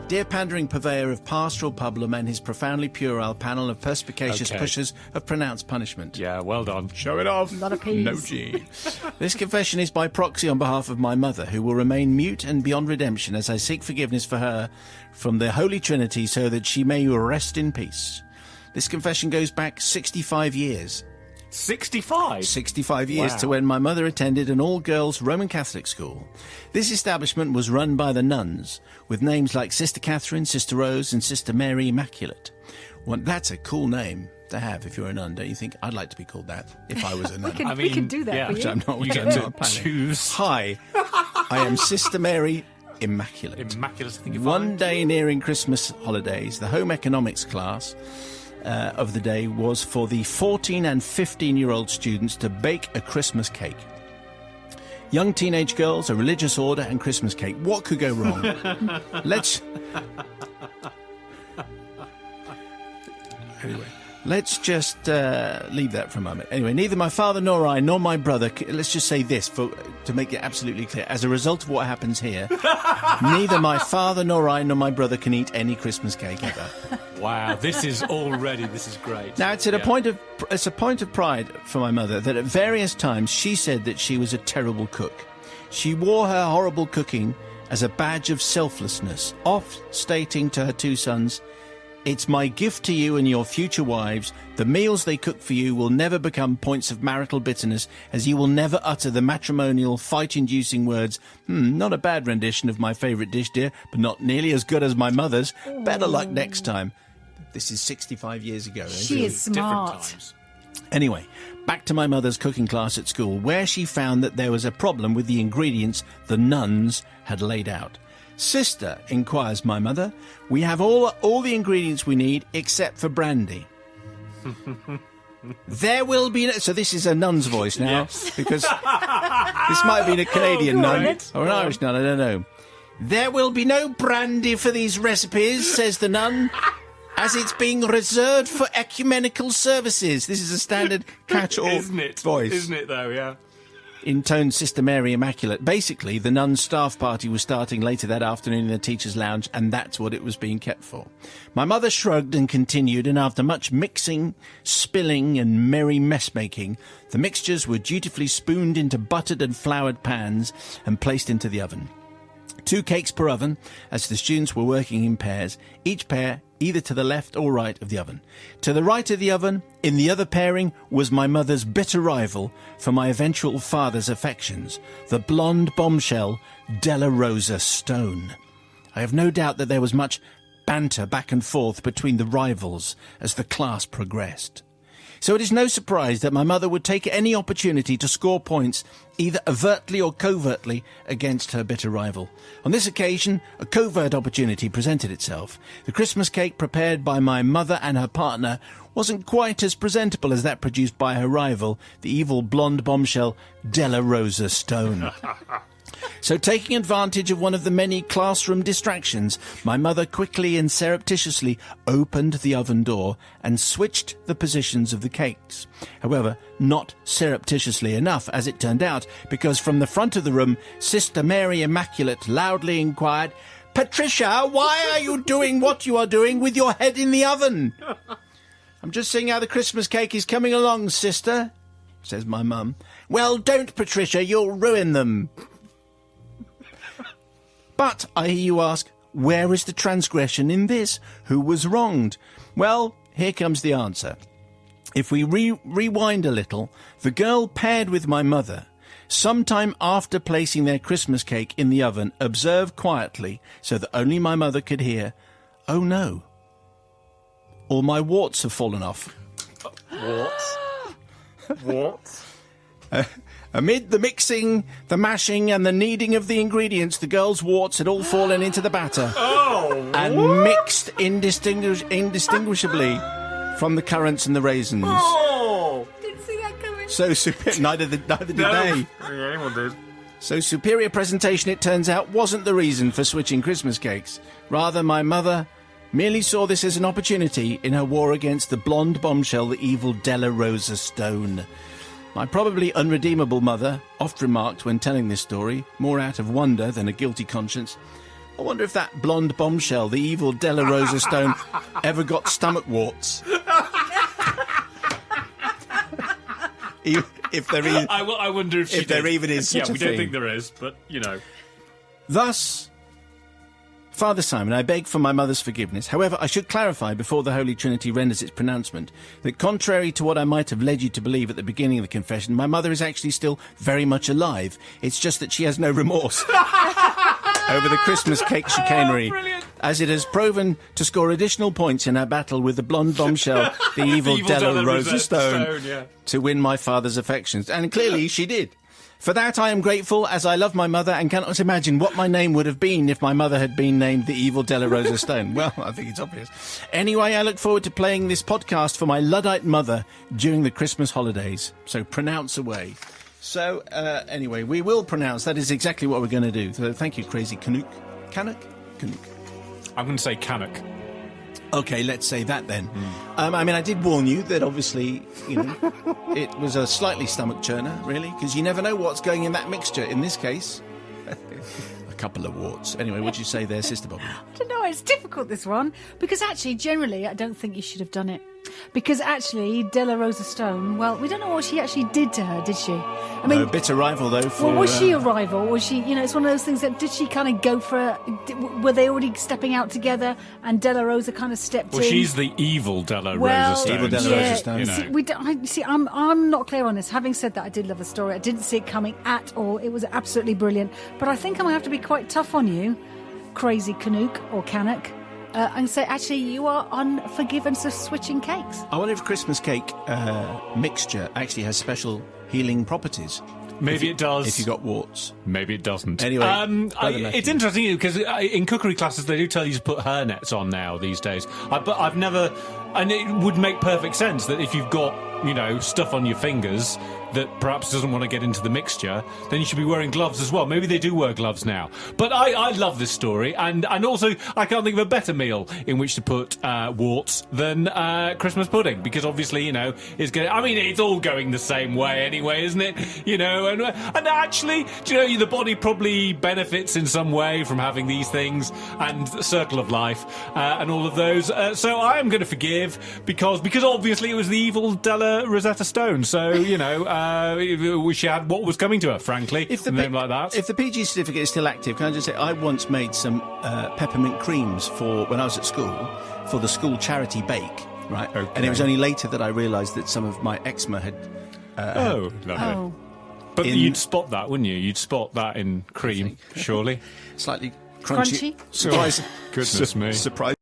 Dear pandering purveyor of pastoral publium and his profoundly puerile panel of perspicacious pushers of pronounced punishment. Yeah, well done. Show it off. A lot of P's. No G. This confession is by proxy on behalf of my mother, who will remain mute and beyond redemption as I seek forgiveness for her from the Holy Trinity so that she may rest in peace. This confession goes back 65 years. 65? 65 years Wow. to when my mother attended an all-girls Roman Catholic school. This establishment was run by the nuns, with names like Sister Catherine, Sister Rose and Sister Mary Immaculate. Well, that's a cool name to have if you're a nun, don't you think? I'd like to be called that if I was a nun. we can do that yeah. for Which you. I'm not, You which get I'm to not planning. choose. Hi, I am Sister Mary Immaculate. Immaculate, I think you're One fine. day nearing Christmas holidays, the home economics class of the day was for the 14 and 15-year-old students to bake a Christmas cake. Young teenage girls, a religious order, and Christmas cake. What could go wrong? Let's just leave that for a moment. Anyway, neither my father nor I nor my brother, let's just say this to make it absolutely clear. As a result of what happens here, neither my father nor I nor my brother can eat any Christmas cake ever. Wow, this is great. Now, it's a point of pride for my mother that at various times she said that she was a terrible cook. She wore her horrible cooking as a badge of selflessness, oft stating to her two sons, "It's my gift to you and your future wives. The meals they cook for you will never become points of marital bitterness, as you will never utter the matrimonial, fight-inducing words, not a bad rendition of my favourite dish, dear, but not nearly as good as my mother's. Better luck next time." This is 65 years ago. She is Different smart. times. Anyway, back to my mother's cooking class at school, where she found that there was a problem with the ingredients the nuns had laid out. "Sister," inquires my mother, "we have all the ingredients we need except for brandy." "There will be no..." So this is a nun's voice now, Yes. because this might have been a Canadian Go on, nun then. or an Irish nun, I don't know. "There will be no brandy for these recipes," says the nun, "as it's being reserved for ecumenical services." This is a standard catch-all Isn't it? voice. Isn't it, though, yeah? Intoned Sister Mary Immaculate. Basically, the nuns' staff party was starting later that afternoon in the teacher's lounge, and that's what it was being kept for. My mother shrugged and continued, and after much mixing, spilling, and merry mess-making, the mixtures were dutifully spooned into buttered and floured pans and placed into the oven. 2 cakes per oven, as the students were working in pairs, each pair either to the left or right of the oven. To the right of the oven, in the other pairing, was my mother's bitter rival for my eventual father's affections, the blonde bombshell Della Rosa Stone. I have no doubt that there was much banter back and forth between the rivals as the class progressed. So it is no surprise that my mother would take any opportunity to score points, either overtly or covertly, against her bitter rival. On this occasion, a covert opportunity presented itself. The Christmas cake prepared by my mother and her partner wasn't quite as presentable as that produced by her rival, the evil blonde bombshell Della Rosa Stone. So, taking advantage of one of the many classroom distractions, my mother quickly and surreptitiously opened the oven door and switched the positions of the cakes. However, not surreptitiously enough, as it turned out, because from the front of the room, Sister Mary Immaculate loudly inquired, "Patricia, why are you doing what you are doing with your head in the oven?" "I'm just seeing how the Christmas cake is coming along, sister," says my mum. "Well, don't, Patricia, you'll ruin them." But, I hear you ask, where is the transgression in this? Who was wronged? Well, here comes the answer. If we rewind a little, the girl paired with my mother, sometime after placing their Christmas cake in the oven, observed quietly, so that only my mother could hear, "Oh no, all my warts have fallen off." What? Amid the mixing, the mashing, and the kneading of the ingredients, the girl's warts had all fallen into the batter and mixed indistinguishably from the currants and the raisins. Didn't see that coming. So neither did they. Anyone did. So superior presentation, it turns out, wasn't the reason for switching Christmas cakes. Rather, my mother merely saw this as an opportunity in her war against the blonde bombshell, the evil Della Rosa Stone. My probably unredeemable mother oft remarked when telling this story, more out of wonder than a guilty conscience, I wonder if that blonde bombshell, the evil Della Rosa Stone, ever got stomach warts. If there is, I wonder if she there did. even is such yeah, a we don't thing. think there is, but, you know. Thus, Father Simon, I beg for my mother's forgiveness. However, I should clarify before the Holy Trinity renders its pronouncement that contrary to what I might have led you to believe at the beginning of the confession, my mother is actually still very much alive. It's just that she has no remorse over the Christmas cake chicanery, as it has proven to score additional points in her battle with the blonde bombshell, the evil Della Rosa Stone, to win my father's affections. And clearly she did. For that I am grateful, as I love my mother and cannot imagine what my name would have been if my mother had been named the evil Della Rosa Stone. Well, I think it's obvious. Anyway, I look forward to playing this podcast for my Luddite mother during the Christmas holidays. So pronounce away. So, anyway, we will pronounce. That is exactly what we're going to do. So thank you, Crazy Canuck. Canuck? Canuck. I'm going to say Canuck. Okay, let's say that then. I mean, I did warn you that obviously, you know, it was a slightly stomach churner, really, because you never know what's going in that mixture. In this case, a couple of warts. Anyway, what'd you say there, Sister Bobby? I don't know, it's difficult, this one, because actually, generally, I don't think you should have done it. Because actually, Della Rosa Stone, well, we don't know what she actually did to her, did she? I mean, No, a bitter rival, though, for... well, was she a rival? Was she, you know, it's one of those things that, did she kind of go for, were they already stepping out together and Della Rosa kind of stepped in? Well, she's the evil Della Well, Rosa Stone. Evil Della Rosa Stone. You know. See, we don't, see, I'm not clear on this. Having said that, I did love the story. I didn't see it coming at all. It was absolutely brilliant. But I think I'm going to have to be quite tough on you, Crazy Canuck or Canuck, and say, actually, you are unforgiven for switching cakes. I wonder if Christmas cake mixture actually has special healing properties. Maybe it does. If you got warts. Maybe it doesn't. Anyway, it's interesting because in cookery classes they do tell you to put hair nets on now these days. But I've never, and it would make perfect sense that if you've got, you know, stuff on your fingers that perhaps doesn't want to get into the mixture, then you should be wearing gloves as well. Maybe they do wear gloves now. But I love this story, and also I can't think of a better meal in which to put warts than Christmas pudding, because obviously, you know, it's all going the same way anyway, isn't it? You know, and actually, do you know, the body probably benefits in some way from having these things, and the circle of life, and all of those. So I am going to forgive because obviously it was the evil Della Rosetta Stone. So, you know, she had what was coming to her, frankly, If the name like that. If the PG certificate is still active, can I just say I once made some peppermint creams for when I was at school for the school charity bake, right? Okay. And it was only later that I realised that some of my eczema had. Lovely. Oh. But you'd spot that, wouldn't you? You'd spot that in cream, surely. Slightly crunchy. Crunchy? Surprise. Goodness me. Surprising.